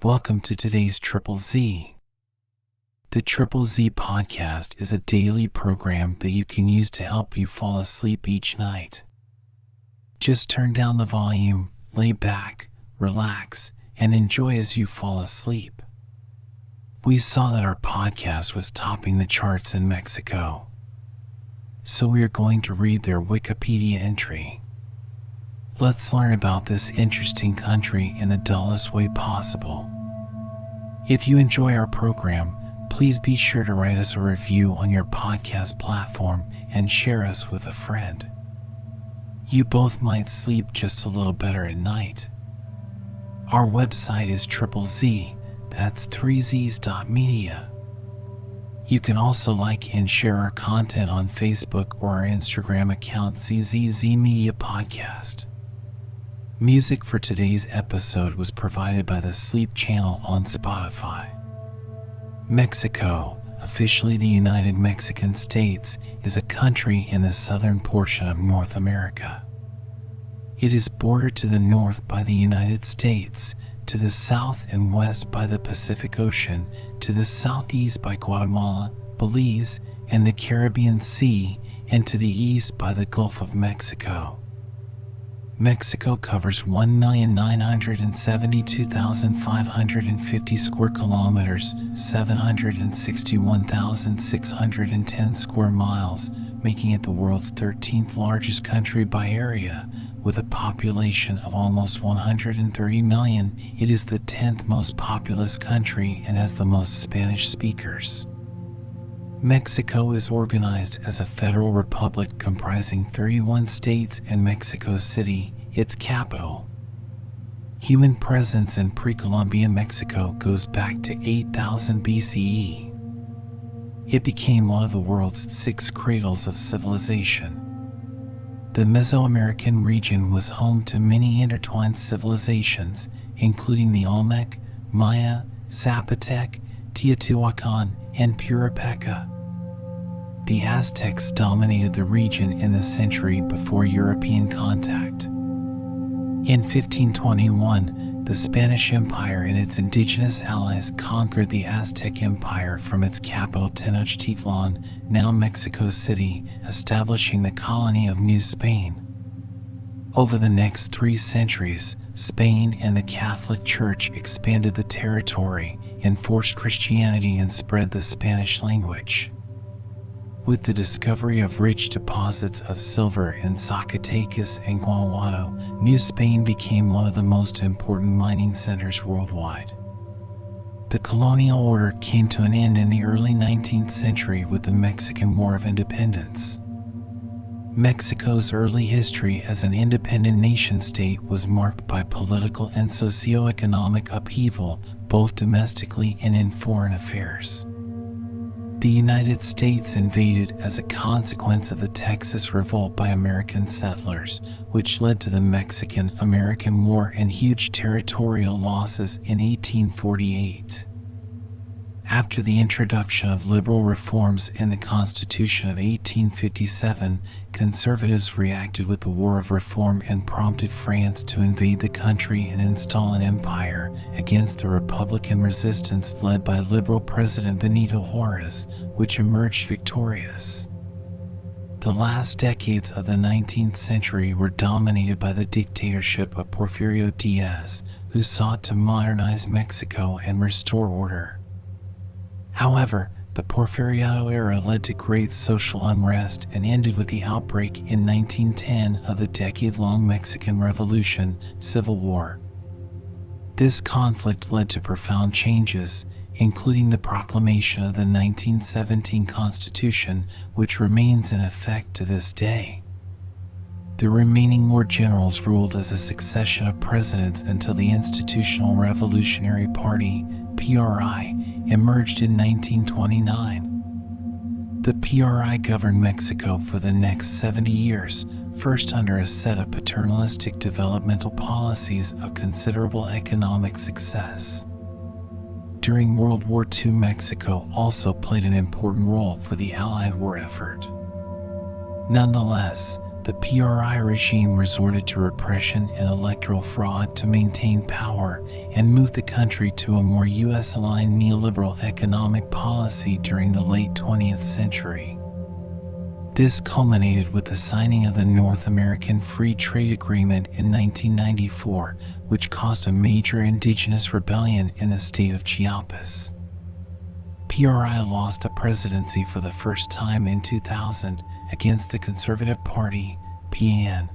Welcome to today's Triple Z. The Triple Z podcast is a daily program that you can use to help you fall asleep each night. Just turn down the volume, lay back, relax, and enjoy as you fall asleep. We saw that our podcast was topping the charts in Mexico, so we are going to read their Wikipedia entry. Let's learn about this interesting country in the dullest way possible. If you enjoy our program, please be sure to write us a review on your podcast platform and share us with a friend. You both might sleep just a little better at night. Our website is Triple Z, that's 3zs.media. You can also like and share our content on Facebook or our Instagram account ZZZ Media Podcast. Music for today's episode was provided by the Sleep Channel on Spotify. Mexico, officially the United Mexican States, is a country in the southern portion of North America. It is bordered to the north by the United States, to the south and west by the Pacific Ocean, to the southeast by Guatemala, Belize, and the Caribbean Sea, and to the east by the Gulf of Mexico. Mexico covers 1,972,550 square kilometers, 761,610 square miles, making it the world's 13th largest country by area. With a population of almost 130 million, it is the 10th most populous country and has the most Spanish speakers. Mexico is organized as a federal republic comprising 31 states and Mexico City, its capital. Human presence in pre-Columbian Mexico goes back to 8000 BCE. It became one of the world's 6 cradles of civilization. The Mesoamerican region was home to many intertwined civilizations, including the Olmec, Maya, Zapotec, Teotihuacan, and Purapeca. The Aztecs dominated the region in the century before European contact. In 1521, the Spanish Empire and its indigenous allies conquered the Aztec Empire from its capital Tenochtitlan, now Mexico City, establishing the colony of New Spain. Over the next 3 centuries, Spain and the Catholic Church expanded the territory, enforced Christianity, and spread the Spanish language. With the discovery of rich deposits of silver in Zacatecas and Guanajuato, New Spain became one of the most important mining centers worldwide. The colonial order came to an end in the early 19th century with the Mexican War of Independence. Mexico's early history as an independent nation-state was marked by political and socio-economic upheaval, both domestically and in foreign affairs. The United States invaded as a consequence of the Texas Revolt by American settlers, which led to the Mexican-American War and huge territorial losses in 1848. After the introduction of liberal reforms in the Constitution of 1857, conservatives reacted with the War of Reform and prompted France to invade the country and install an empire against the Republican resistance led by liberal President Benito Juárez, which emerged victorious. The last decades of the 19th century were dominated by the dictatorship of Porfirio Diaz, who sought to modernize Mexico and restore order. However, the Porfiriato era led to great social unrest and ended with the outbreak in 1910 of the decade-long Mexican Revolution, Civil War. This conflict led to profound changes, including the proclamation of the 1917 Constitution, which remains in effect to this day. The remaining war generals ruled as a succession of presidents until the Institutional Revolutionary Party, PRI, emerged in 1929. The PRI governed Mexico for the next 70 years, first under a set of paternalistic developmental policies of considerable economic success. During World War II, Mexico also played an important role for the Allied war effort. Nonetheless, The PRI regime resorted to repression and electoral fraud to maintain power and move the country to a more US-aligned neoliberal economic policy during the late 20th century. This culminated with the signing of the North American Free Trade Agreement in 1994, which caused a major indigenous rebellion in the state of Chiapas. PRI lost the presidency for the first time in 2000 against the Conservative Party, PAN.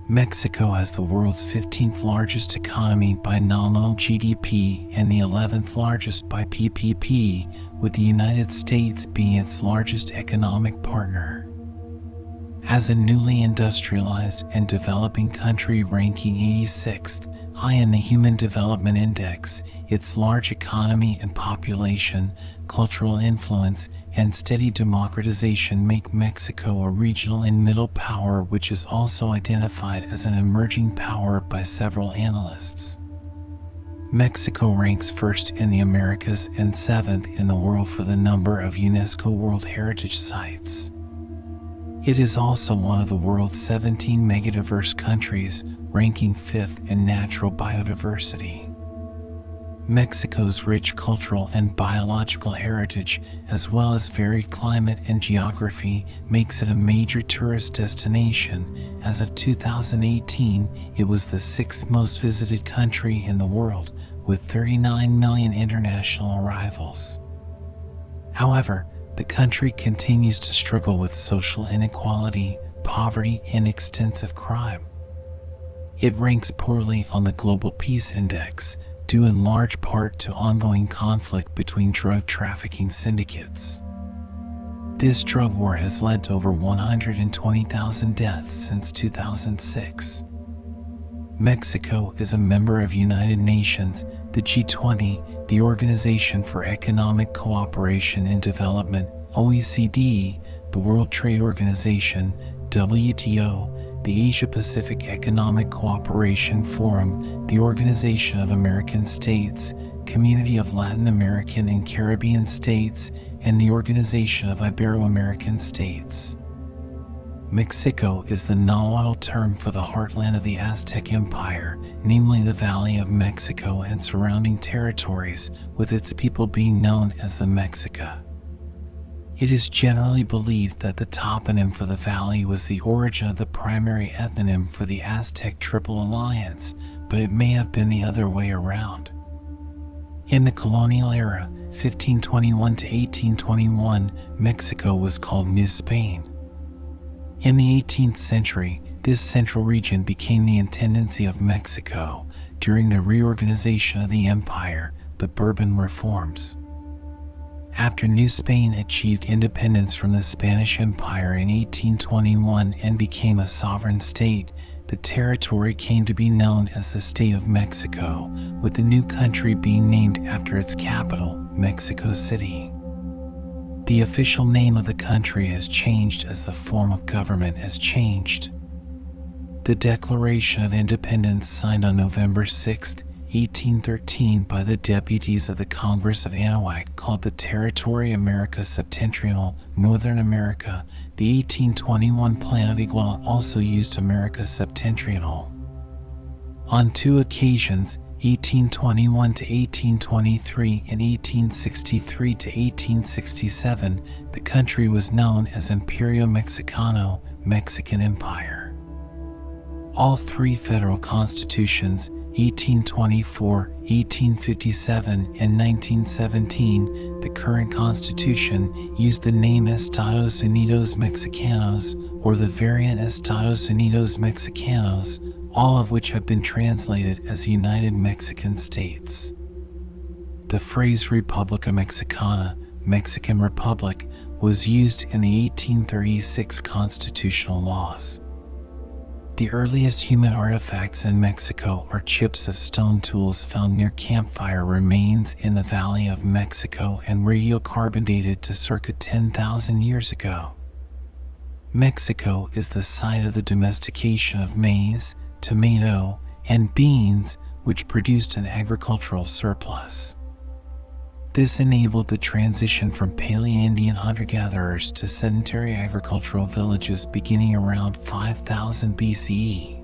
Mexico has the world's 15th largest economy by nominal GDP and the 11th largest by PPP, with the United States being its largest economic partner. As a newly industrialized and developing country ranking 86th high in the Human Development Index, its large economy and population, cultural influence, and steady democratization make Mexico a regional and middle power, which is also identified as an emerging power by several analysts. Mexico ranks first in the Americas and 7th in the world for the number of UNESCO World Heritage Sites. It is also one of the world's 17 megadiverse countries, ranking 5th in natural biodiversity. Mexico's rich cultural and biological heritage, as well as varied climate and geography, makes it a major tourist destination. As of 2018, it was the 6th most visited country in the world, with 39 million international arrivals. However, the country continues to struggle with social inequality, poverty, and extensive crime. It ranks poorly on the Global Peace Index, due in large part to ongoing conflict between drug trafficking syndicates. This drug war has led to over 120,000 deaths since 2006. Mexico is a member of United Nations, the G20, the Organization for Economic Cooperation and Development, OECD, the World Trade Organization, WTO, the Asia-Pacific Economic Cooperation Forum, the Organization of American States, Community of Latin American and Caribbean States, and the Organization of Ibero-American States. Mexico is the Nahuatl term for the heartland of the Aztec Empire, namely the Valley of Mexico and surrounding territories, with its people being known as the Mexica. It is generally believed that the toponym for the valley was the origin of the primary ethnonym for the Aztec Triple Alliance, but it may have been the other way around. In the colonial era, 1521 to 1821, Mexico was called New Spain. In the 18th century, this central region became the Intendancy of Mexico during the reorganization of the empire, the Bourbon reforms. After New Spain achieved independence from the Spanish Empire in 1821 and became a sovereign state, the territory came to be known as the State of Mexico, with the new country being named after its capital, Mexico City. The official name of the country has changed as the form of government has changed. The Declaration of Independence, signed on November 6, 1813 by the deputies of the Congress of Anahuac, called the Territory America Septentrional, Northern America. The 1821 Plan of Iguala also used America Septentrional. On two occasions, 1821 to 1823 and 1863 to 1867, the country was known as Imperio Mexicano, Mexican Empire. All three federal constitutions, 1824, 1857, and 1917, the current constitution, used the name Estados Unidos Mexicanos, or the variant Estados Unidos Mexicanos, all of which have been translated as United Mexican States. The phrase República Mexicana, Mexican Republic, was used in the 1836 constitutional laws. The earliest human artifacts in Mexico are chips of stone tools found near campfire remains in the Valley of Mexico and radiocarbon dated to circa 10,000 years ago. Mexico is the site of the domestication of maize, tomato, and beans, which produced an agricultural surplus. This enabled the transition from Paleo-Indian hunter-gatherers to sedentary agricultural villages beginning around 5000 BCE.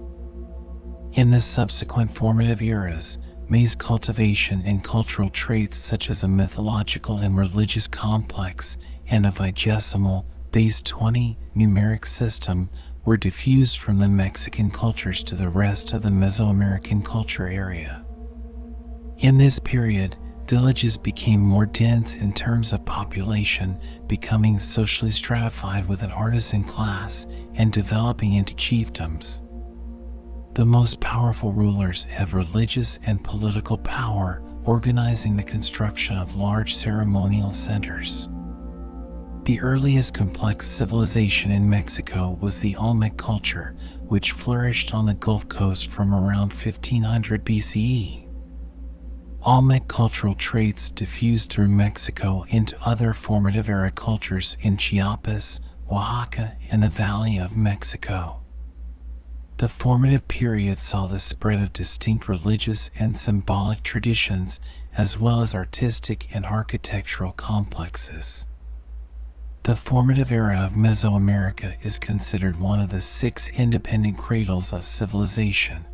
In the subsequent formative eras, maize cultivation and cultural traits such as a mythological and religious complex and a vigesimal-based 20 numeric system were diffused from the Mexican cultures to the rest of the Mesoamerican culture area. In this period, villages became more dense in terms of population, becoming socially stratified with an artisan class and developing into chiefdoms. The most powerful rulers have religious and political power, organizing the construction of large ceremonial centers. The earliest complex civilization in Mexico was the Olmec culture, which flourished on the Gulf Coast from around 1500 BCE. Olmec cultural traits diffused through Mexico into other formative era cultures in Chiapas, Oaxaca, and the Valley of Mexico. The formative period saw the spread of distinct religious and symbolic traditions, as well as artistic and architectural complexes. The formative era of Mesoamerica is considered one of the 6 independent cradles of civilization.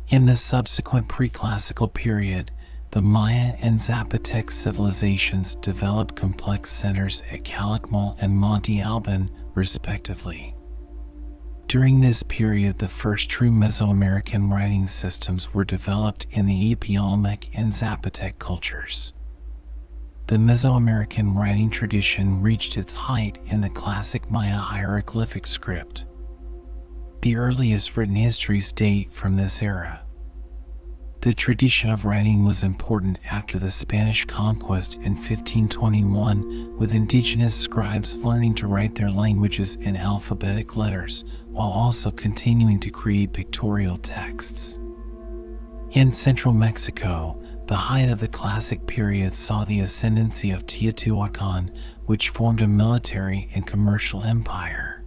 In the subsequent pre-classical period, the Maya and Zapotec civilizations developed complex centers at Calakmul and Monte Alban, respectively. During this period, the first true Mesoamerican writing systems were developed in the Olmec and Zapotec cultures. The Mesoamerican writing tradition reached its height in the classic Maya hieroglyphic script. The earliest written histories date from this era. The tradition of writing was important after the Spanish conquest in 1521, with indigenous scribes learning to write their languages in alphabetic letters, while also continuing to create pictorial texts. In central Mexico, the height of the classic period saw the ascendancy of Teotihuacan, which formed a military and commercial empire.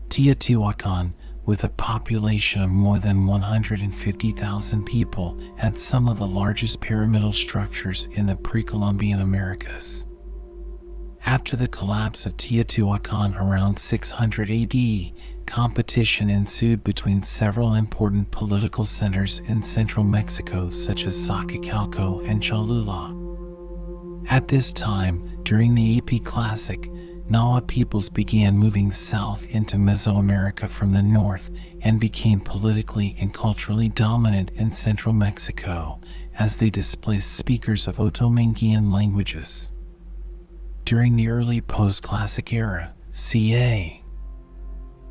Teotihuacan, with a population of more than 150,000 people, had some of the largest pyramidal structures in the pre-Columbian Americas. After the collapse of Teotihuacan around 600 AD, competition ensued between several important political centers in central Mexico such as Zacacalco and Cholula. At this time, during the AP Classic, Nahua peoples began moving south into Mesoamerica from the north and became politically and culturally dominant in central Mexico as they displaced speakers of Otomanguean languages. During the early post-classic era, ca.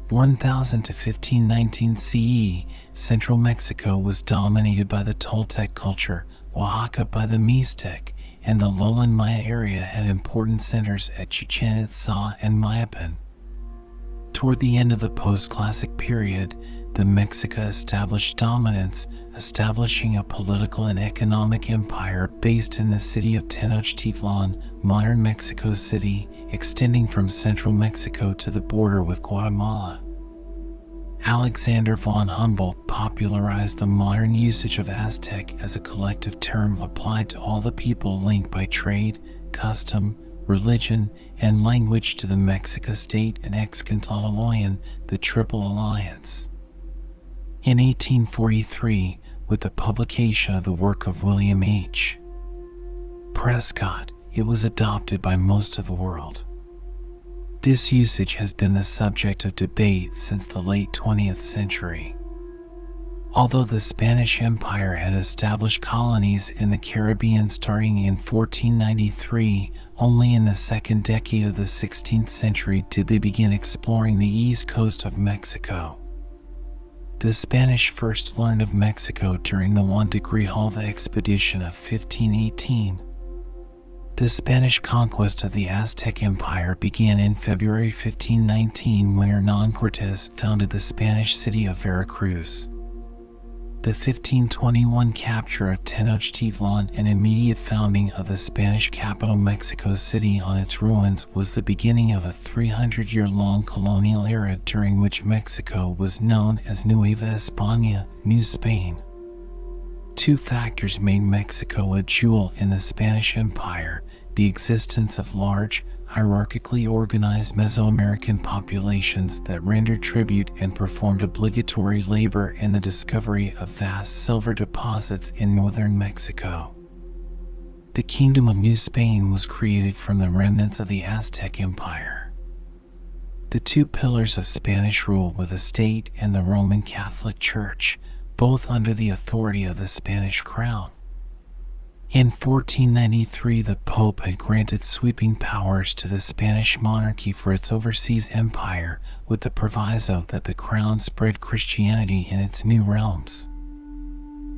1000 to 1519 CE, central Mexico was dominated by the Toltec culture, Oaxaca by the Mixtec, and the lowland Maya area had important centers at Chichen Itza and Mayapan. Toward the end of the post-classic period, the Mexica established dominance, establishing a political and economic empire based in the city of Tenochtitlan, modern Mexico City, extending from central Mexico to the border with Guatemala. Alexander von Humboldt popularized the modern usage of Aztec as a collective term applied to all the people linked by trade, custom, religion, and language to the Mexica state and Excontotoloyan, the Triple Alliance. In 1843, with the publication of the work of William H. Prescott, it was adopted by most of the world. This usage has been the subject of debate since the late 20th century. Although the Spanish Empire had established colonies in the Caribbean starting in 1493, only in the second decade of the 16th century did they begin exploring the east coast of Mexico. The Spanish first learned of Mexico during the Juan de Grijalva expedition of 1518. The Spanish conquest of the Aztec Empire began in February 1519 when Hernán Cortés founded the Spanish city of Veracruz. The 1521 capture of Tenochtitlan and immediate founding of the Spanish capital Mexico City on its ruins was the beginning of a 300-year-long colonial era during which Mexico was known as Nueva España, New Spain. Two factors made Mexico a jewel in the Spanish Empire: the existence of large, hierarchically organized Mesoamerican populations that rendered tribute and performed obligatory labor, and the discovery of vast silver deposits in northern Mexico. The Kingdom of New Spain was created from the remnants of the Aztec Empire. The two pillars of Spanish rule were the state and the Roman Catholic Church, both under the authority of the Spanish crown. In 1493, the Pope had granted sweeping powers to the Spanish monarchy for its overseas empire, with the proviso that the crown spread Christianity in its new realms.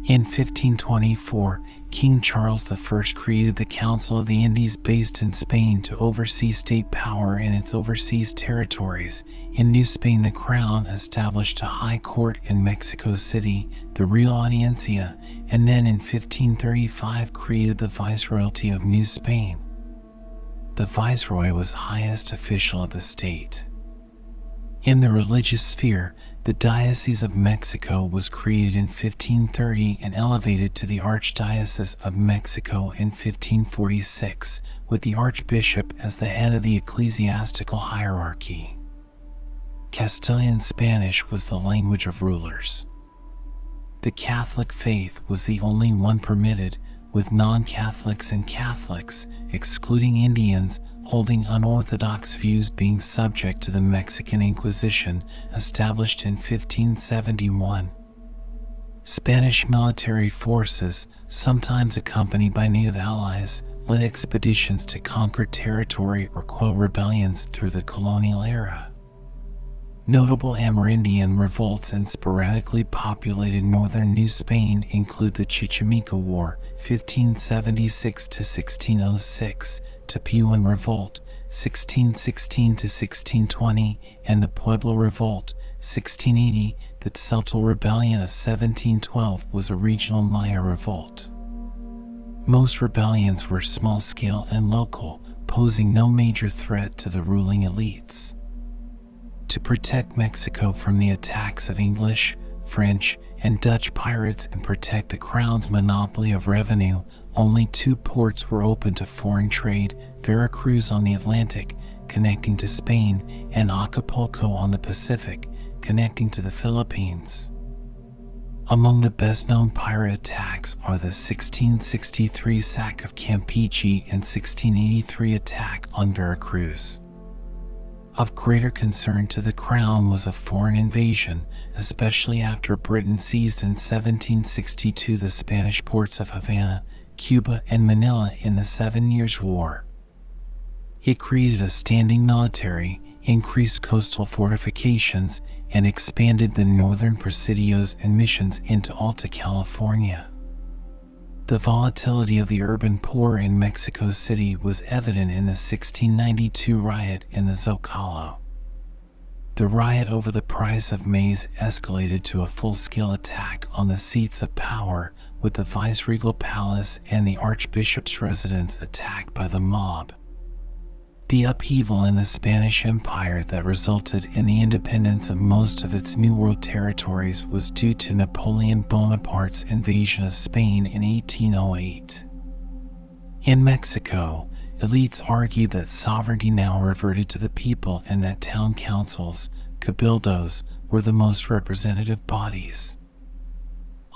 In 1524, King Charles I created the Council of the Indies based in Spain to oversee state power in its overseas territories. In New Spain, the crown established a high court in Mexico City, the Real Audiencia, and then in 1535 created the Viceroyalty of New Spain. The viceroy was highest official of the state. In the religious sphere, the Diocese of Mexico was created in 1530 and elevated to the Archdiocese of Mexico in 1546, with the Archbishop as the head of the ecclesiastical hierarchy. Castilian Spanish was the language of rulers. The Catholic faith was the only one permitted, with non-Catholics and Catholics, excluding Indians, holding unorthodox views, being subject to the Mexican Inquisition, established in 1571. Spanish military forces, sometimes accompanied by native allies, led expeditions to conquer territory or quell rebellions through the colonial era. Notable Amerindian revolts in sporadically populated northern New Spain include the Chichimeca War, 1576–1606, Tepehuan Revolt, 1616–1620, and the Pueblo Revolt, 1680. The Tzeltal Rebellion of 1712 was a regional Maya revolt. Most rebellions were small-scale and local, posing no major threat to the ruling elites. To protect Mexico from the attacks of English, French, and Dutch pirates and protect the crown's monopoly of revenue, only two ports were open to foreign trade: Veracruz on the Atlantic, connecting to Spain, and Acapulco on the Pacific, connecting to the Philippines. Among the best-known pirate attacks are the 1663 sack of Campeche and 1683 attack on Veracruz. Of greater concern to the crown was a foreign invasion, especially after Britain seized in 1762 the Spanish ports of Havana, Cuba, and Manila in the 7 Years' War. It created a standing military, increased coastal fortifications, and expanded the northern presidios and missions into Alta California. The volatility of the urban poor in Mexico City was evident in the 1692 riot in the Zocalo. The riot over the price of maize escalated to a full-scale attack on the seats of power, with the viceregal palace and the archbishop's residence attacked by the mob. The upheaval in the Spanish Empire that resulted in the independence of most of its New World territories was due to Napoleon Bonaparte's invasion of Spain in 1808. In Mexico, elites argued that sovereignty now reverted to the people and that town councils, cabildos, were the most representative bodies.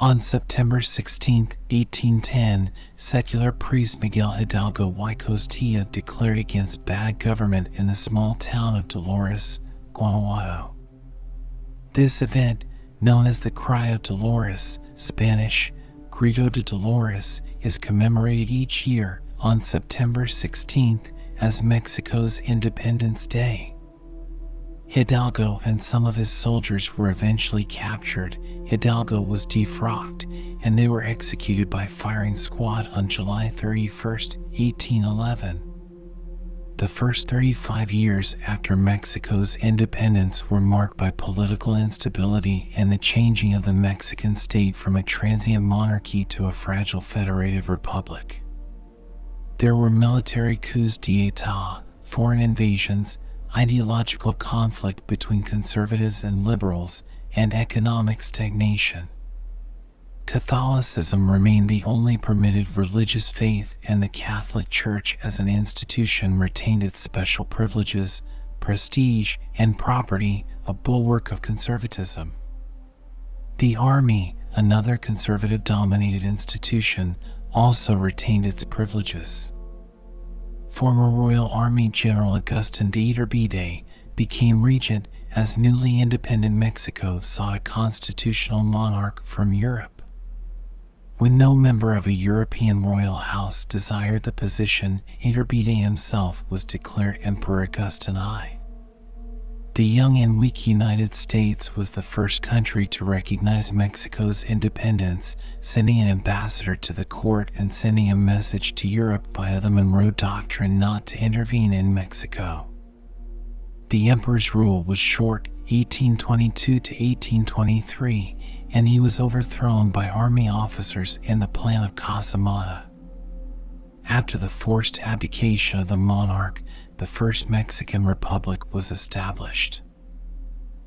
On September 16, 1810, secular priest Miguel Hidalgo y Costilla declared against bad government in the small town of Dolores, Guanajuato. This event, known as the Cry of Dolores, Spanish, Grito de Dolores, is commemorated each year on September 16th as Mexico's Independence Day. Hidalgo and some of his soldiers were eventually captured. Hidalgo was defrocked, and they were executed by firing squad on July 31, 1811. The first 35 years after Mexico's independence were marked by political instability and the changing of the Mexican state from a transient monarchy to a fragile federative republic. There were military coups d'état, foreign invasions, ideological conflict between conservatives and liberals, and economic stagnation. Catholicism remained the only permitted religious faith, and the Catholic Church as an institution retained its special privileges, prestige, and property, a bulwark of conservatism. The Army, another conservative-dominated institution, also retained its privileges. Former Royal Army General Agustin de Iturbide became regent as newly independent Mexico sought a constitutional monarch from Europe. When no member of a European royal house desired the position, Iturbide himself was declared Emperor Augustin I. The young and weak United States was the first country to recognize Mexico's independence, sending an ambassador to the court and sending a message to Europe via the Monroe Doctrine not to intervene in Mexico. The emperor's rule was short, 1822 to 1823, and he was overthrown by army officers in the Plan of Casamata. After the forced abdication of the monarch, the first Mexican Republic was established.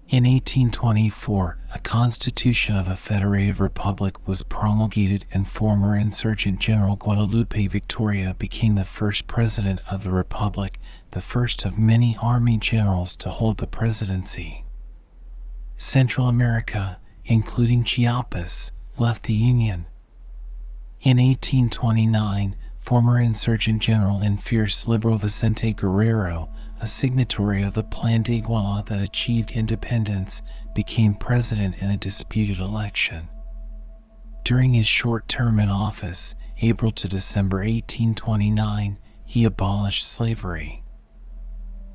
In 1824, a constitution of a federated republic was promulgated, and former Insurgent General Guadalupe Victoria became the first president of the republic, the first of many army generals to hold the presidency. Central America, including Chiapas, left the Union. In 1829, former Insurgent General and fierce liberal Vicente Guerrero, a signatory of the Plan de Iguala that achieved independence, became president in a disputed election. During his short term in office, April to December 1829, he abolished slavery.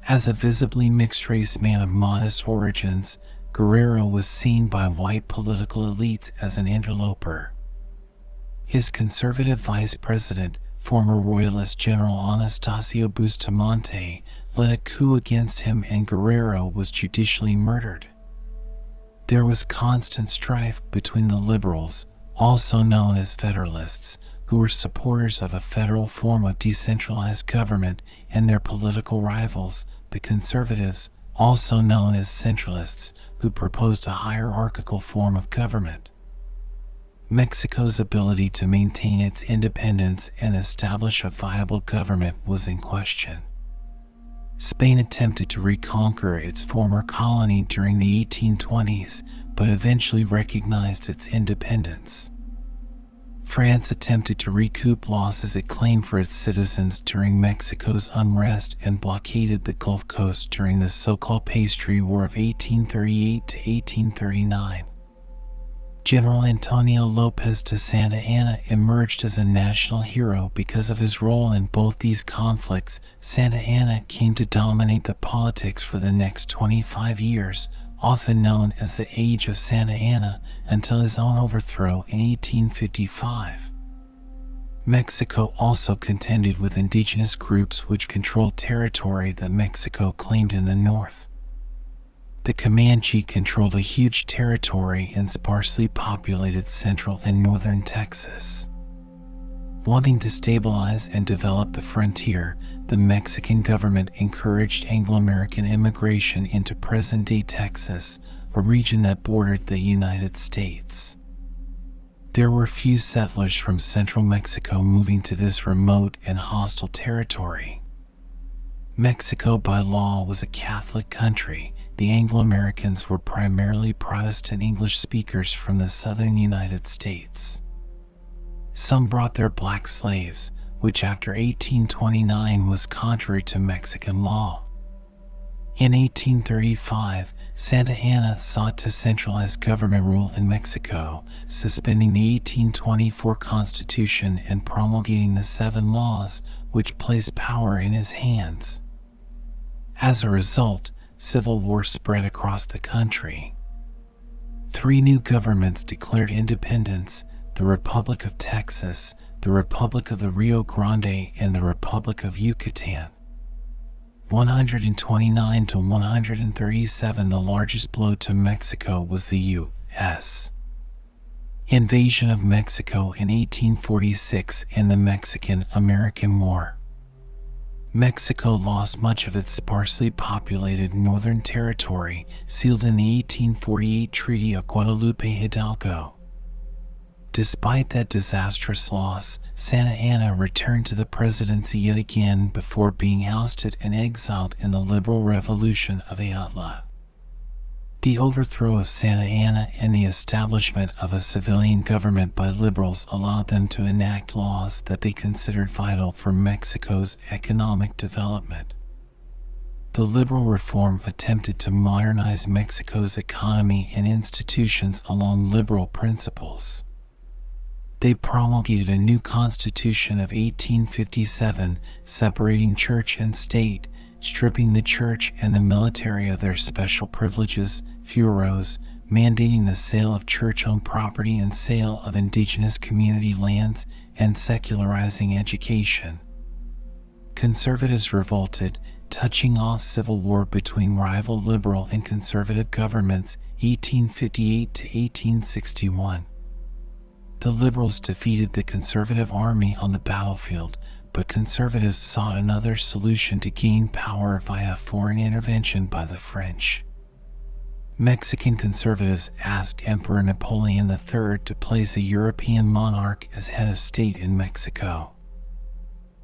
As a visibly mixed-race man of modest origins, Guerrero was seen by white political elites as an interloper. His conservative vice president, former Royalist General Anastasio Bustamante, led a coup against him, and Guerrero was judicially murdered. There was constant strife between the liberals, also known as Federalists, who were supporters of a federal form of decentralized government, and their political rivals, the conservatives, also known as centralists, who proposed a hierarchical form of government. Mexico's ability to maintain its independence and establish a viable government was in question. Spain attempted to reconquer its former colony during the 1820s, but eventually recognized its independence. France attempted to recoup losses it claimed for its citizens during Mexico's unrest and blockaded the Gulf Coast during the so-called Pastry War of 1838 to 1839. General Antonio Lopez de Santa Anna emerged as a national hero because of his role in both these conflicts. Santa Anna came to dominate the politics for the next 25 years, often known as the Age of Santa Anna, until his own overthrow in 1855. Mexico also contended with indigenous groups which controlled territory that Mexico claimed in the north. The Comanche controlled a huge territory in sparsely populated central and northern Texas. Wanting to stabilize and develop the frontier, the Mexican government encouraged Anglo-American immigration into present-day Texas, a region that bordered the United States. There were few settlers from central Mexico moving to this remote and hostile territory. Mexico by law was a Catholic country. The Anglo-Americans were primarily Protestant English speakers from the southern United States. Some brought their black slaves, which after 1829 was contrary to Mexican law. In 1835, Santa Anna sought to centralize government rule in Mexico, suspending the 1824 Constitution and promulgating the 7 laws, which placed power in his hands. As a result, civil war spread across the country. 3 new governments declared independence: the Republic of Texas, the Republic of the Rio Grande, and the Republic of Yucatan. 129 to 137. The largest blow to Mexico was the U.S. invasion of Mexico in 1846 and the Mexican-American War. Mexico lost much of its sparsely populated northern territory, sealed in the 1848 Treaty of Guadalupe Hidalgo. Despite that disastrous loss, Santa Anna returned to the presidency yet again before being ousted and exiled in the liberal revolution of Ayutla. The overthrow of Santa Anna and the establishment of a civilian government by liberals allowed them to enact laws that they considered vital for Mexico's economic development. The liberal reform attempted to modernize Mexico's economy and institutions along liberal principles. They promulgated a new constitution of 1857, separating church and state, stripping the church and the military of their special privileges, fueros, mandating the sale of church-owned property and sale of indigenous community lands, and secularizing education. Conservatives revolted, touching off civil war between rival liberal and conservative governments, 1858 to 1861. The liberals defeated the conservative army on the battlefield, but conservatives sought another solution to gain power via foreign intervention by the French. Mexican conservatives asked Emperor Napoleon III to place a European monarch as head of state in Mexico.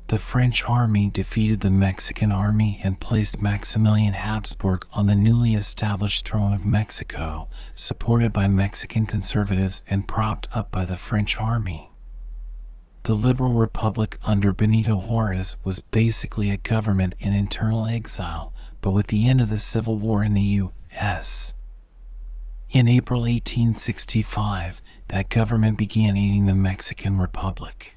The French army defeated the Mexican army and placed Maximilian Habsburg on the newly established throne of Mexico, supported by Mexican conservatives and propped up by the French army. The liberal republic under Benito Juárez was basically a government in internal exile, but with the end of the Civil War in the U.S. In April 1865, that government began aiding the Mexican Republic.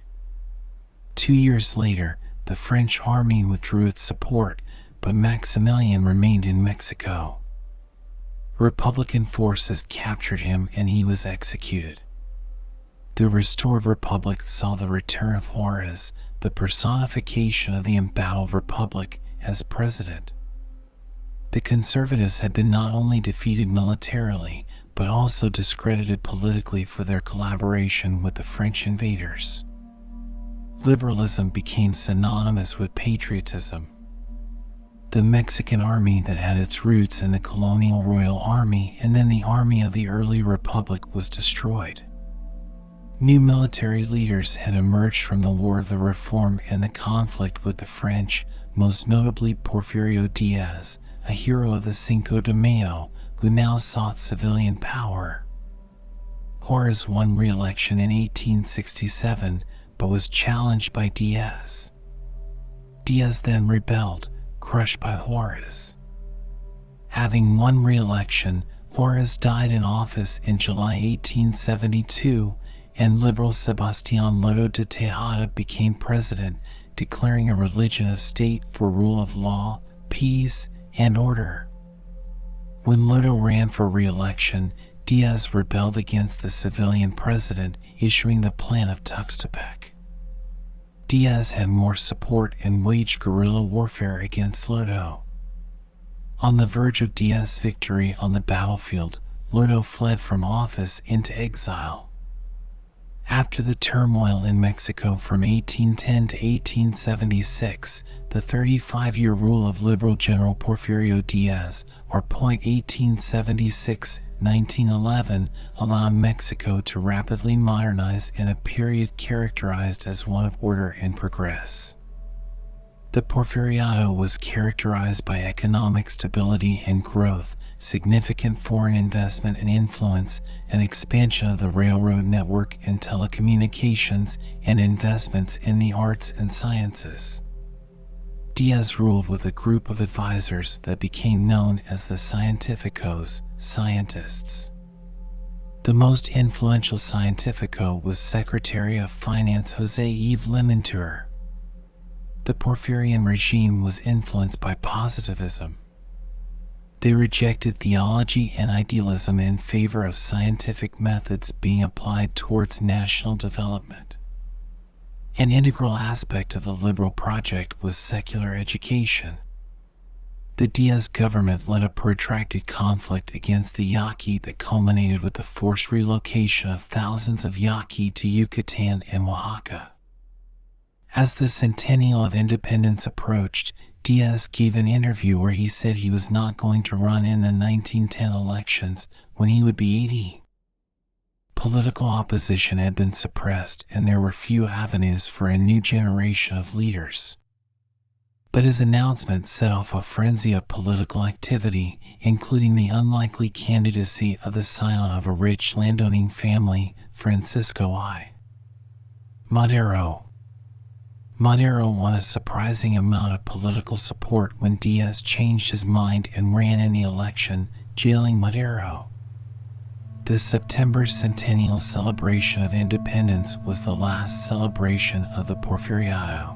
2 years later, the French army withdrew its support, but Maximilian remained in Mexico. Republican forces captured him and he was executed. The restored republic saw the return of Juárez, the personification of the embattled republic, as president. The conservatives had been not only defeated militarily, but also discredited politically for their collaboration with the French invaders. Liberalism became synonymous with patriotism. The Mexican army that had its roots in the colonial Royal Army and then the army of the early republic was destroyed. New military leaders had emerged from the War of the Reform and the conflict with the French, most notably Porfirio Diaz, a hero of the Cinco de Mayo, who now sought civilian power. Juárez won re-election in 1867, but was challenged by Diaz. Diaz then rebelled, crushed by Juárez. Having won re-election, Juárez died in office in July 1872, and liberal Sebastián Lerdo de Tejada became president, declaring a religion of state for rule of law, peace, and order. When Lerdo ran for re-election, Diaz rebelled against the civilian president, issuing the Plan of Tuxtepec. Diaz had more support and waged guerrilla warfare against Lerdo. On the verge of Diaz's victory on the battlefield, Lerdo fled from office into exile. After the turmoil in Mexico from 1810 to 1876, the 35-year rule of liberal General Porfirio Diaz, or point 1876-1911, allowed Mexico to rapidly modernize in a period characterized as one of order and progress. The Porfiriato was characterized by economic stability and growth, significant foreign investment and influence, an expansion of the railroad network and telecommunications, and investments in the arts and sciences. Diaz ruled with a group of advisors that became known as the Cientificos, scientists. The most influential Cientifico was Secretary of Finance José Yves Limantour. The Porfirian regime was influenced by positivism. They rejected theology and idealism in favor of scientific methods being applied towards national development. An integral aspect of the liberal project was secular education. The Diaz government led a protracted conflict against the Yaqui that culminated with the forced relocation of thousands of Yaqui to Yucatan and Oaxaca. As the centennial of independence approached, Diaz gave an interview where he said he was not going to run in the 1910 elections when he would be 80. Political opposition had been suppressed and there were few avenues for a new generation of leaders. But his announcement set off a frenzy of political activity, including the unlikely candidacy of the scion of a rich landowning family, Francisco I. Madero. Madero won a surprising amount of political support when Diaz changed his mind and ran in the election, jailing Madero. The September centennial celebration of independence was the last celebration of the Porfiriato.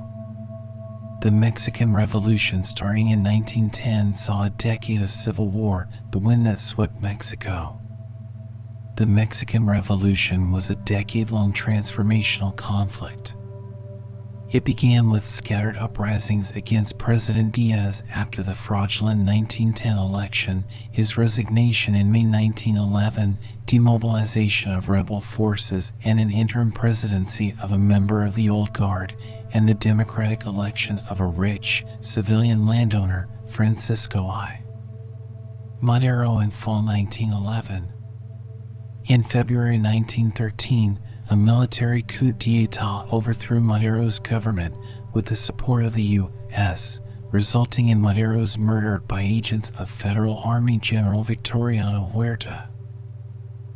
The Mexican Revolution starting in 1910 saw a decade of civil war, the wind that swept Mexico. The Mexican Revolution was a decade-long transformational conflict. It began with scattered uprisings against President Diaz after the fraudulent 1910 election, his resignation in May 1911, demobilization of rebel forces, and an interim presidency of a member of the Old Guard, and the democratic election of a rich, civilian landowner, Francisco I. Madero in fall 1911. In February 1913, a military coup d'etat overthrew Madero's government with the support of the U.S., resulting in Madero's murder by agents of Federal Army General Victoriano Huerta.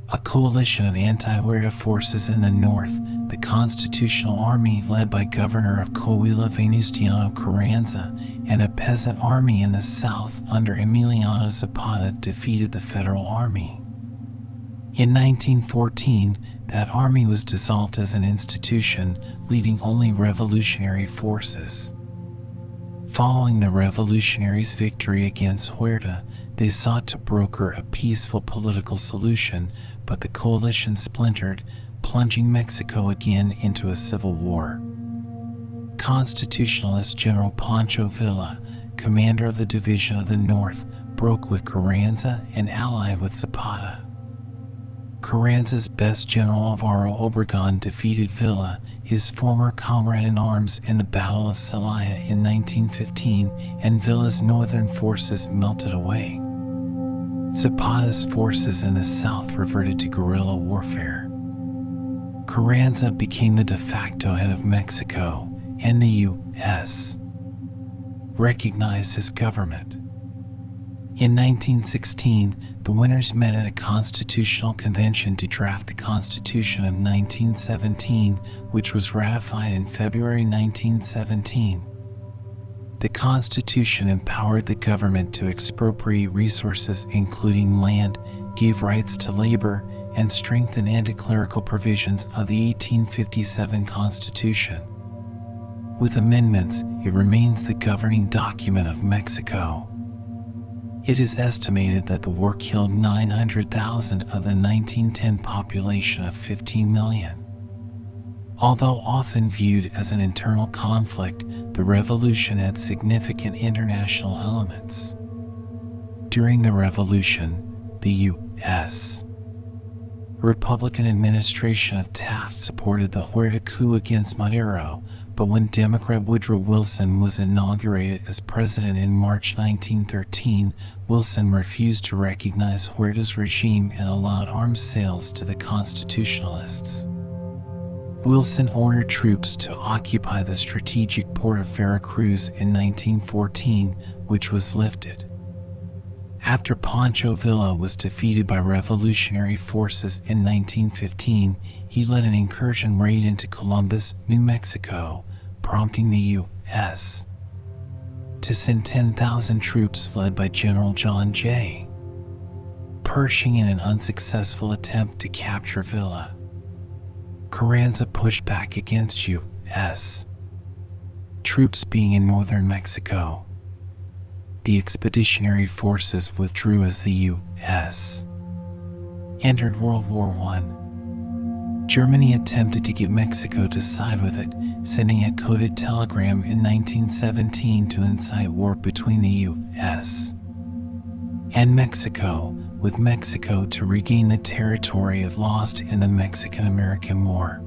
A coalition of anti-Huerta forces in the north, the Constitutional Army led by Governor of Coahuila Venustiano Carranza, and a peasant army in the south under Emiliano Zapata defeated the Federal Army. In 1914, that army was dissolved as an institution, leaving only revolutionary forces. Following the revolutionaries' victory against Huerta, they sought to broker a peaceful political solution, but the coalition splintered, plunging Mexico again into a civil war. Constitutionalist General Pancho Villa, commander of the Division of the North, broke with Carranza and allied with Zapata. Carranza's best general Alvaro Obregón defeated Villa, his former comrade-in-arms, in the Battle of Celaya in 1915, and Villa's northern forces melted away. Zapata's forces in the south reverted to guerrilla warfare. Carranza became the de facto head of Mexico, and the U.S. recognized his government. In 1916, the winners met at a constitutional convention to draft the Constitution of 1917, which was ratified in February 1917. The Constitution empowered the government to expropriate resources including land, gave rights to labor, and strengthened anti-clerical provisions of the 1857 Constitution. With amendments, it remains the governing document of Mexico. It is estimated that the war killed 900,000 of the 1910 population of 15 million. Although often viewed as an internal conflict, the revolution had significant international elements. During the revolution, the U.S. Republican administration of Taft supported the Huerta coup against Madero, but when Democrat Woodrow Wilson was inaugurated as president in March 1913, Wilson refused to recognize Huerta's regime and allowed arms sales to the Constitutionalists. Wilson ordered troops to occupy the strategic port of Veracruz in 1914, which was lifted. After Pancho Villa was defeated by revolutionary forces in 1915, he led an incursion raid into Columbus, New Mexico, prompting the U.S. to send 10,000 troops led by General John J. Pershing in an unsuccessful attempt to capture Villa. Carranza pushed back against U.S. troops being in northern Mexico. The expeditionary forces withdrew as the U.S. entered World War I. Germany attempted to get Mexico to side with it, sending a coded telegram in 1917 to incite war between the U.S. and Mexico, with Mexico to regain the territory it lost in the Mexican-American War.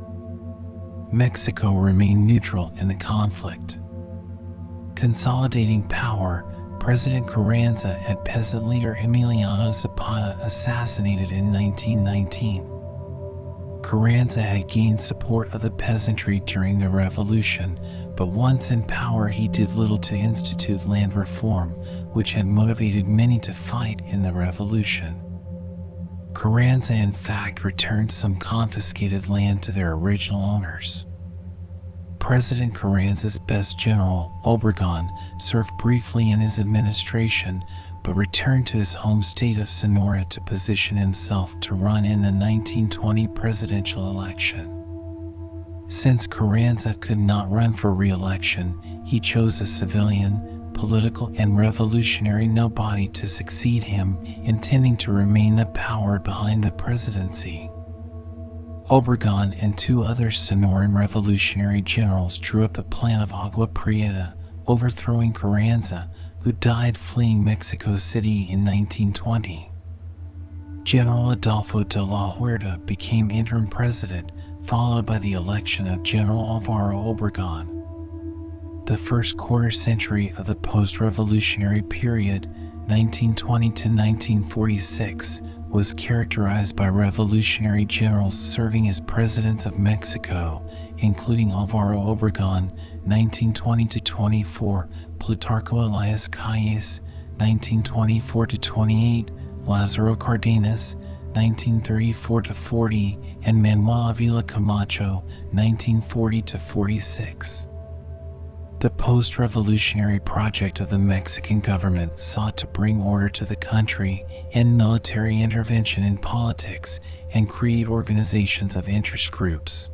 Mexico remained neutral in the conflict. Consolidating power, President Carranza had peasant leader Emiliano Zapata assassinated in 1919. Carranza had gained support of the peasantry during the revolution, but once in power he did little to institute land reform, which had motivated many to fight in the revolution. Carranza in fact returned some confiscated land to their original owners. President Carranza's best general, Obregón, served briefly in his administration, but returned to his home state of Sonora to position himself to run in the 1920 presidential election. Since Carranza could not run for re-election, he chose a civilian, political and revolutionary nobody to succeed him, intending to remain the power behind the presidency. Obregón and two other Sonoran revolutionary generals drew up the plan of Agua Prieta, overthrowing Carranza, who died fleeing Mexico City in 1920. General Adolfo de la Huerta became interim president, followed by the election of General Alvaro Obregón. The first quarter century of the post-revolutionary period, 1920 to 1946, was characterized by revolutionary generals serving as presidents of Mexico, including Alvaro Obregón, 1920 to 24, Plutarco Elias Calles, 1924 to 28, Lázaro Cárdenas, 1934 to 40, and Manuel Ávila Camacho, 1940 to 46. The post-revolutionary project of the Mexican government sought to bring order to the country, end military intervention in politics, and create organizations of interest groups.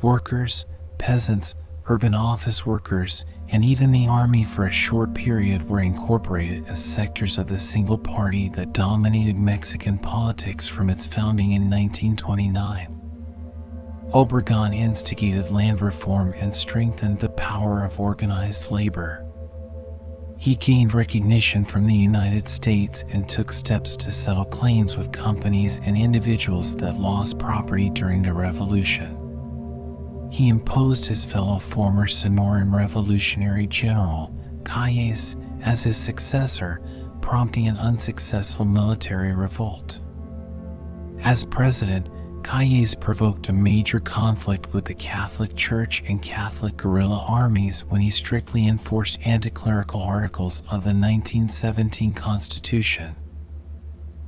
Workers, peasants, urban office workers, and even the army for a short period were incorporated as sectors of the single party that dominated Mexican politics from its founding in 1929. Obregón instigated land reform and strengthened the power of organized labor. He gained recognition from the United States and took steps to settle claims with companies and individuals that lost property during the revolution. He imposed his fellow former Sonoran revolutionary general, Calles, as his successor, prompting an unsuccessful military revolt. As president, Calles provoked a major conflict with the Catholic Church and Catholic guerrilla armies when he strictly enforced anti-clerical articles of the 1917 Constitution.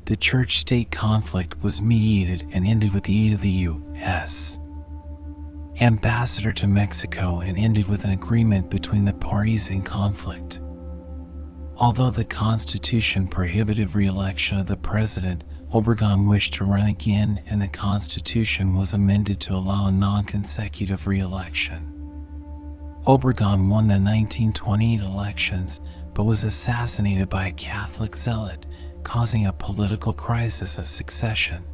The church-state conflict was mediated and ended with the aid of the U.S. ambassador to Mexico and ended with an agreement between the parties in conflict. Although the Constitution prohibited re-election of the president, Obregón wished to run again, and the Constitution was amended to allow a non-consecutive re-election. Obregón won the 1928 elections, but was assassinated by a Catholic zealot, causing a political crisis of succession.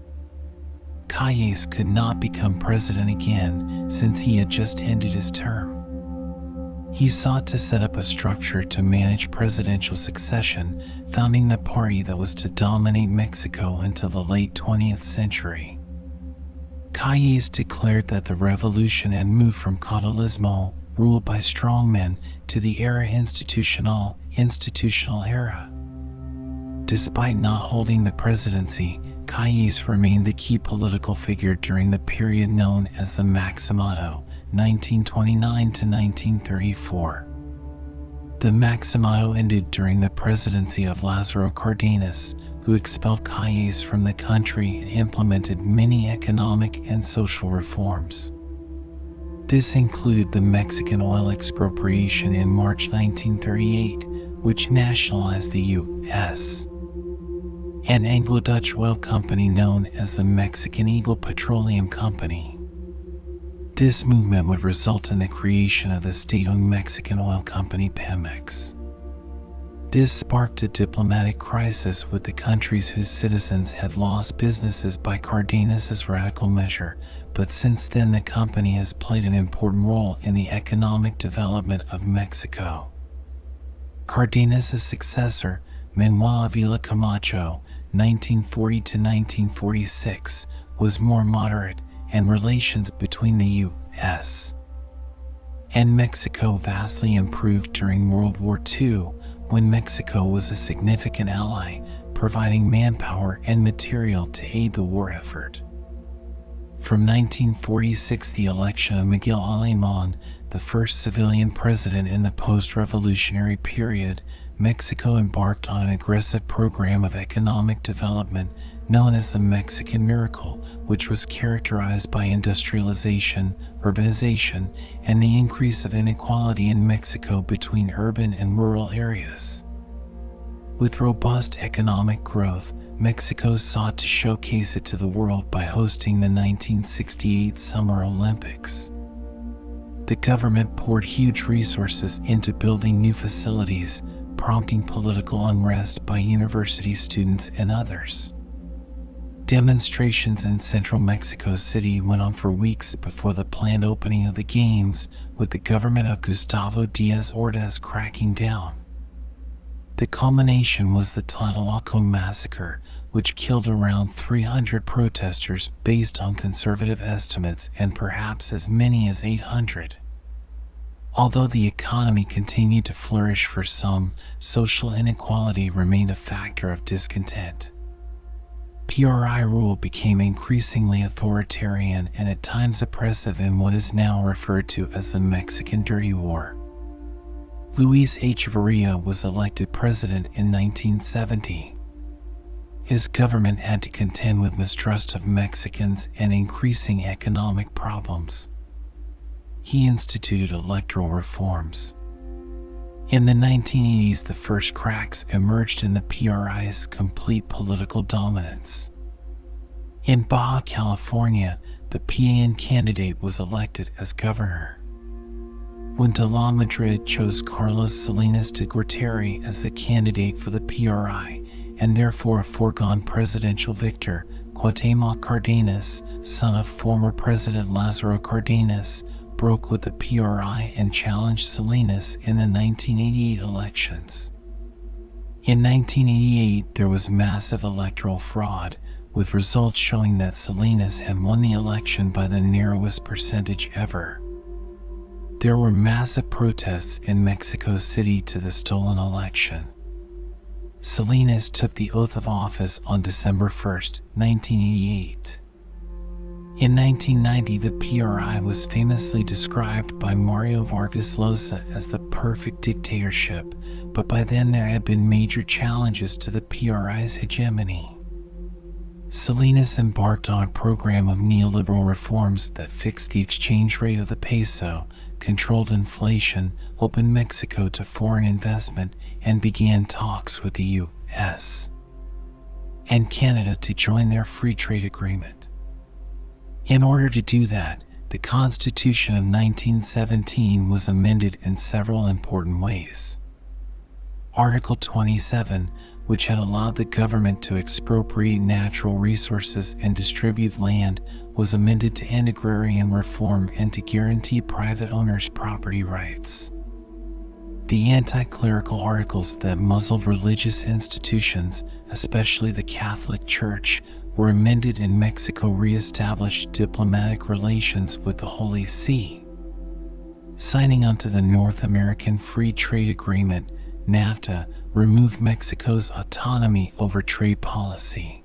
Calles could not become president again since he had just ended his term. He sought to set up a structure to manage presidential succession, founding the party that was to dominate Mexico until the late 20th century. Calles declared that the revolution had moved from caudillismo, ruled by strongmen, to the era institutional era. Despite not holding the presidency, Calles remained the key political figure during the period known as the Maximato, 1929 to 1934. The Maximato ended during the presidency of Lázaro Cárdenas, who expelled Calles from the country and implemented many economic and social reforms. This included the Mexican oil expropriation in March 1938, which nationalized the U.S. an Anglo-Dutch oil company known as the Mexican Eagle Petroleum Company. This movement would result in the creation of the state-owned Mexican oil company Pemex. This sparked a diplomatic crisis with the countries whose citizens had lost businesses by Cardenas' radical measure, but since then the company has played an important role in the economic development of Mexico. Cardenas' successor, Manuel Ávila Camacho, 1940 to 1946, was more moderate, and relations between the U.S. and Mexico vastly improved during World War II, when Mexico was a significant ally, providing manpower and material to aid the war effort. From 1946, the election of Miguel Alemán, the first civilian president in the post-revolutionary period, Mexico embarked on an aggressive program of economic development known as the Mexican Miracle, which was characterized by industrialization, urbanization, and the increase of inequality in Mexico between urban and rural areas. With robust economic growth, Mexico sought to showcase it to the world by hosting the 1968 Summer Olympics. The government poured huge resources into building new facilities, prompting political unrest by university students and others. Demonstrations in central Mexico City went on for weeks before the planned opening of the Games, with the government of Gustavo Díaz Ordaz cracking down. The culmination was the Tlatelolco massacre, which killed around 300 protesters based on conservative estimates and perhaps as many as 800. Although the economy continued to flourish for some, social inequality remained a factor of discontent. PRI rule became increasingly authoritarian and at times oppressive in what is now referred to as the Mexican Dirty War. Luis Echeverría was elected president in 1970. His government had to contend with mistrust of Mexicans and increasing economic problems. He instituted electoral reforms. In the 1980s, the first cracks emerged in the PRI's complete political dominance. In Baja California, the PAN candidate was elected as governor. When de la Madrid chose Carlos Salinas de Gortari as the candidate for the PRI, and therefore a foregone presidential victor, Cuauhtémoc Cárdenas, son of former President Lázaro Cárdenas, broke with the PRI and challenged Salinas in the 1988 elections. In 1988, there was massive electoral fraud, with results showing that Salinas had won the election by the narrowest percentage ever. There were massive protests in Mexico City to the stolen election. Salinas took the oath of office on December 1, 1988. In 1990, the PRI was famously described by Mario Vargas Llosa as the perfect dictatorship, but by then there had been major challenges to the PRI's hegemony. Salinas embarked on a program of neoliberal reforms that fixed the exchange rate of the peso, controlled inflation, opened Mexico to foreign investment, and began talks with the U.S. and Canada to join their free trade agreement. In order to do that, the Constitution of 1917 was amended in several important ways. Article 27, which had allowed the government to expropriate natural resources and distribute land, was amended to end agrarian reform and to guarantee private owners' property rights. The anti-clerical articles that muzzled religious institutions, especially the Catholic Church, were amended, and Mexico re-established diplomatic relations with the Holy See. Signing onto the North American Free Trade Agreement, NAFTA, removed Mexico's autonomy over trade policy.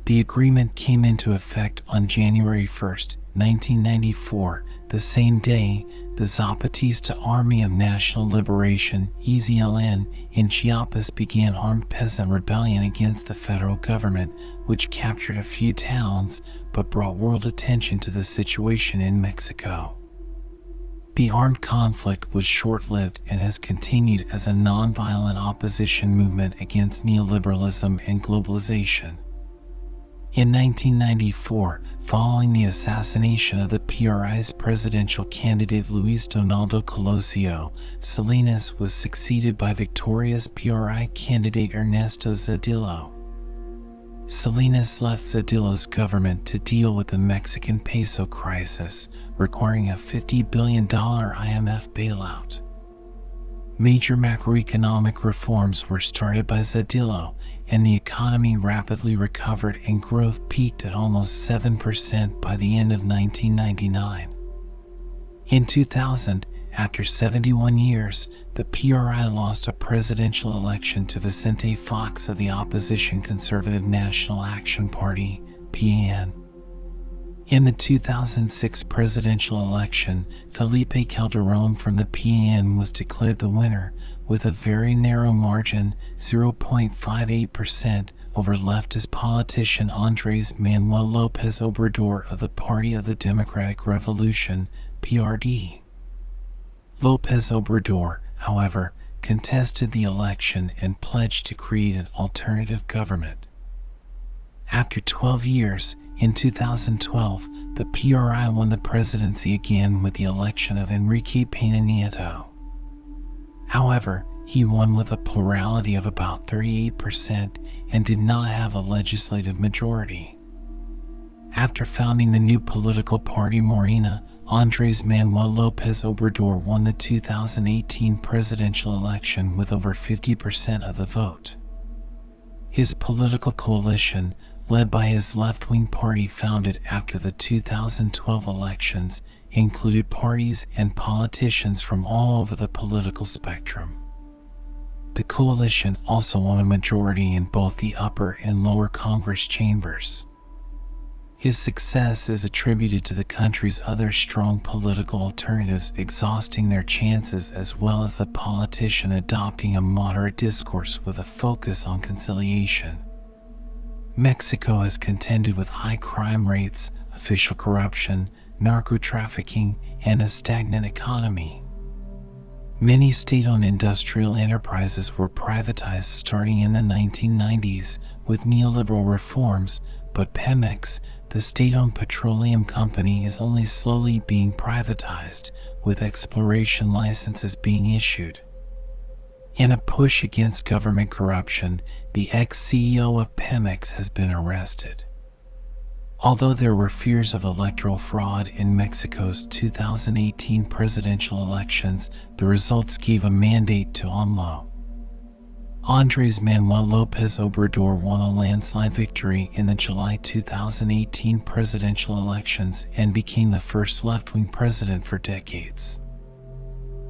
The agreement came into effect on January 1, 1994. The same day, the Zapatista Army of National Liberation, EZLN, in Chiapas began armed peasant rebellion against the federal government, which captured a few towns but brought world attention to the situation in Mexico. The armed conflict was short-lived and has continued as a nonviolent opposition movement against neoliberalism and globalization. In 1994, following the assassination of the PRI's presidential candidate Luis Donaldo Colosio, Salinas was succeeded by victorious PRI candidate Ernesto Zedillo. Salinas left Zedillo's government to deal with the Mexican peso crisis, requiring a $50 billion IMF bailout. Major macroeconomic reforms were started by Zedillo, and the economy rapidly recovered and growth peaked at almost 7% by the end of 1999. In 2000, after 71 years, the PRI lost a presidential election to Vicente Fox of the opposition Conservative National Action Party, PAN. In the 2006 presidential election, Felipe Calderón from the PN was declared the winner, with a very narrow margin, 0.58%, over leftist politician Andrés Manuel López Obrador of the Party of the Democratic Revolution, PRD. López Obrador, however, contested the election and pledged to create an alternative government. After 12 years, in 2012, the PRI won the presidency again with the election of Enrique Peña Nieto. However, he won with a plurality of about 38% and did not have a legislative majority. After founding the new political party Morena, Andrés Manuel López Obrador won the 2018 presidential election with over 50% of the vote. His political coalition, led by his left-wing party founded after the 2012 elections, included parties and politicians from all over the political spectrum. The coalition also won a majority in both the upper and lower Congress chambers. His success is attributed to the country's other strong political alternatives exhausting their chances, as well as the politician adopting a moderate discourse with a focus on conciliation. Mexico has contended with high crime rates, official corruption, narco-trafficking, and a stagnant economy. Many state-owned industrial enterprises were privatized starting in the 1990s with neoliberal reforms, but Pemex, the state-owned petroleum company, is only slowly being privatized, with exploration licenses being issued. In a push against government corruption, the ex-CEO of Pemex has been arrested. Although there were fears of electoral fraud in Mexico's 2018 presidential elections, the results gave a mandate to AMLO. Andrés Manuel López Obrador won a landslide victory in the July 2018 presidential elections and became the first left-wing president for decades.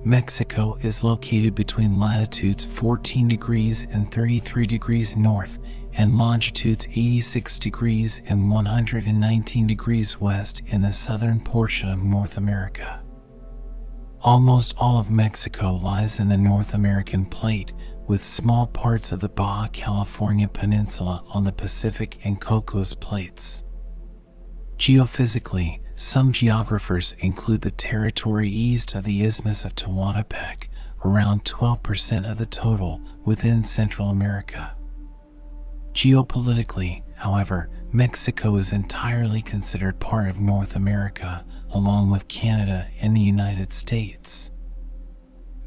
Mexico is located between latitudes 14 degrees and 33 degrees north and longitudes 86 degrees and 119 degrees west in the southern portion of North America. Almost all of Mexico lies in the North American plate, with small parts of the Baja California Peninsula on the Pacific and Cocos plates. Geophysically, some geographers include the territory east of the Isthmus of Tehuantepec, around 12% of the total, within Central America. Geopolitically, however, Mexico is entirely considered part of North America, along with Canada and the United States.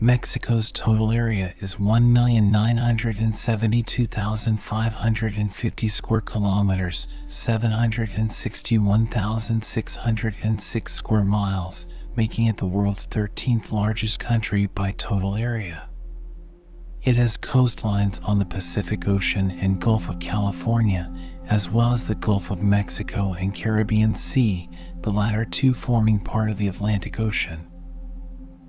Mexico's total area is 1,972,550 square kilometers, 761,606 square miles, making it the world's 13th largest country by total area. It has coastlines on the Pacific Ocean and Gulf of California, as well as the Gulf of Mexico and Caribbean Sea, the latter two forming part of the Atlantic Ocean.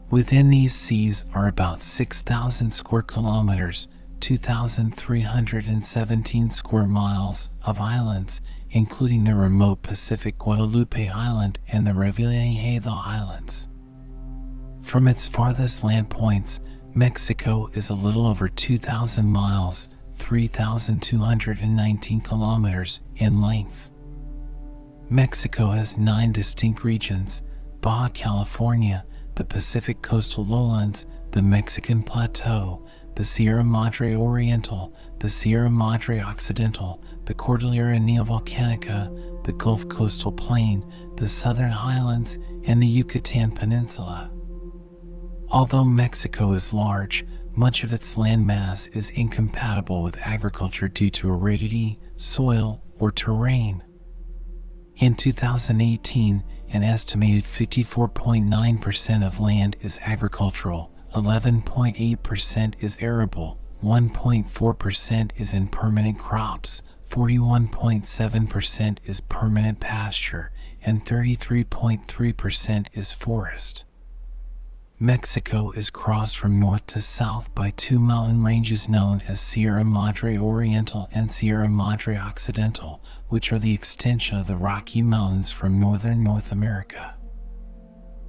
Within these seas are about 6,000 square kilometers, 2,317 square miles, of islands, including the remote Pacific Guadalupe Island and the Revillagigedo Islands. From its farthest land points, Mexico is a little over 2,000 miles, 3,219 kilometers, in length. Mexico has 9 distinct regions: Baja California, the Pacific Coastal Lowlands, the Mexican Plateau, the Sierra Madre Oriental, the Sierra Madre Occidental, the Cordillera Neovolcanica, the Gulf Coastal Plain, the Southern Highlands, and the Yucatan Peninsula. Although Mexico is large, much of its land mass is incompatible with agriculture due to aridity, soil, or terrain. In 2018, an estimated 54.9% of land is agricultural, 11.8% is arable, 1.4% is in permanent crops, 41.7% is permanent pasture, and 33.3% is forest. Mexico is crossed from north to south by two mountain ranges known as Sierra Madre Oriental and Sierra Madre Occidental, which are the extension of the Rocky Mountains from northern North America.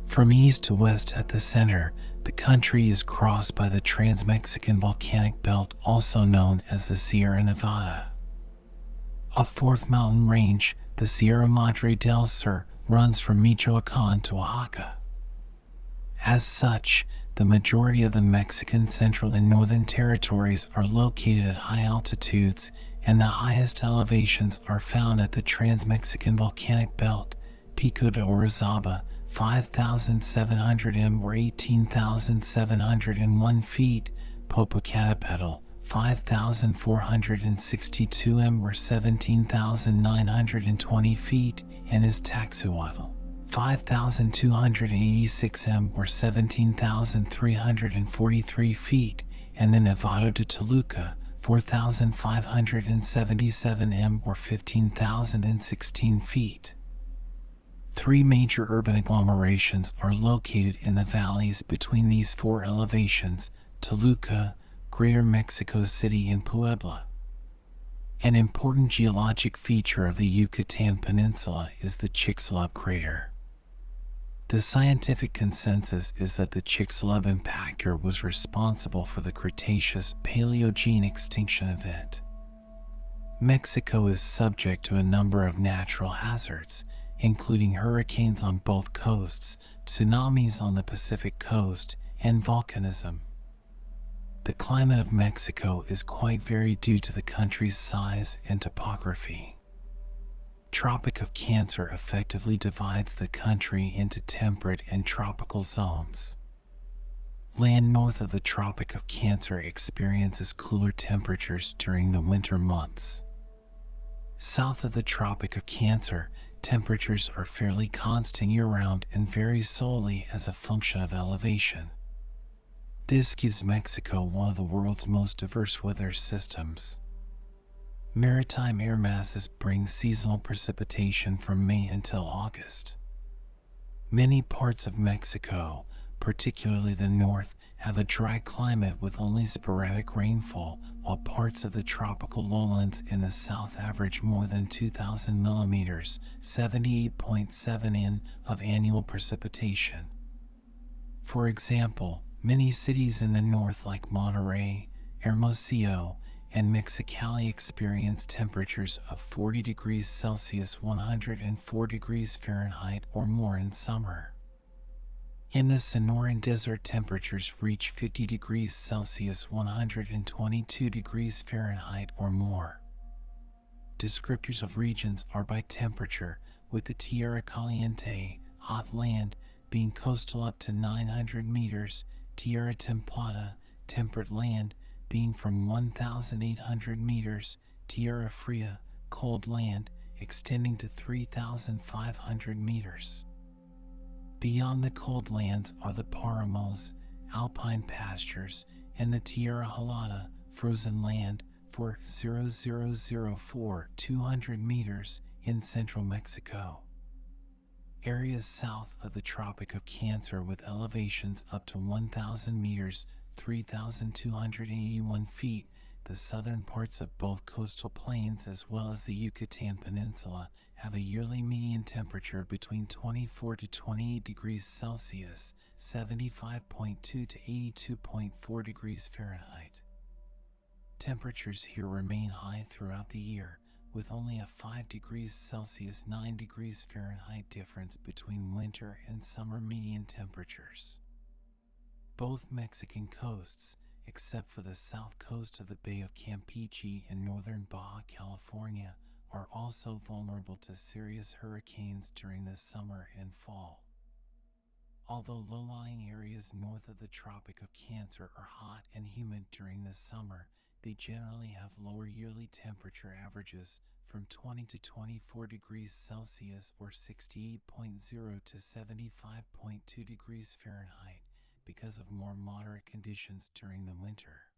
From east to west at the center, the country is crossed by the Trans-Mexican Volcanic Belt, also known as the Sierra Nevada. A fourth mountain range, the Sierra Madre del Sur, runs from Michoacan to Oaxaca. As such, the majority of the Mexican central and northern territories are located at high altitudes, and the highest elevations are found at the Trans-Mexican Volcanic Belt, Pico de Orizaba, 5,700 m or 18,701 feet, Popocatépetl, 5,462 m or 17,920 feet, and Iztaccíhuatl, 5,286 m or 17,343 feet, and the Nevado de Toluca, 4,577 m or 15,016 feet. Three major urban agglomerations are located in the valleys between these four elevations: Toluca, Greater Mexico City, and Puebla. An important geologic feature of the Yucatan Peninsula is the Chicxulub crater. The scientific consensus is that the Chicxulub impactor was responsible for the Cretaceous-Paleogene extinction event. Mexico is subject to a number of natural hazards, including hurricanes on both coasts, tsunamis on the Pacific coast, and volcanism. The climate of Mexico is quite varied due to the country's size and topography. Tropic of Cancer effectively divides the country into temperate and tropical zones. Land north of the Tropic of Cancer experiences cooler temperatures during the winter months. South of the Tropic of Cancer, temperatures are fairly constant year-round and vary solely as a function of elevation. This gives Mexico one of the world's most diverse weather systems. Maritime air masses bring seasonal precipitation from May until August. Many parts of Mexico, particularly the north, have a dry climate with only sporadic rainfall, while parts of the tropical lowlands in the south average more than 2,000 millimeters, 78.7 in, of annual precipitation. For example, many cities in the north like Monterrey, Hermosillo, and Mexicali experience temperatures of 40 degrees Celsius 104 degrees Fahrenheit or more in summer. In the Sonoran Desert, temperatures reach 50 degrees Celsius 122 degrees Fahrenheit or more. Descriptors of regions are by temperature, with the Tierra Caliente, hot land, being coastal up to 900 meters, Tierra Templada, temperate land, being from 1,800 meters, Tierra Fria, cold land, extending to 3,500 meters. Beyond the cold lands are the Páramos, alpine pastures, and the Tierra Helada, frozen land, for 0,004 200 meters in central Mexico. Areas south of the Tropic of Cancer with elevations up to 1,000 meters, 3,281 feet, the southern parts of both coastal plains as well as the Yucatan Peninsula, have a yearly median temperature between 24 to 28 degrees Celsius, 75.2 to 82.4 degrees Fahrenheit. Temperatures here remain high throughout the year, with only a 5 degrees Celsius 9 degrees Fahrenheit difference between winter and summer median temperatures. Both Mexican coasts, except for the south coast of the Bay of Campeche and northern Baja California, are also vulnerable to serious hurricanes during the summer and fall. Although low-lying areas north of the Tropic of Cancer are hot and humid during the summer, they generally have lower yearly temperature averages from 20 to 24 degrees Celsius or 68.0 to 75.2 degrees Fahrenheit because of more moderate conditions during the winter.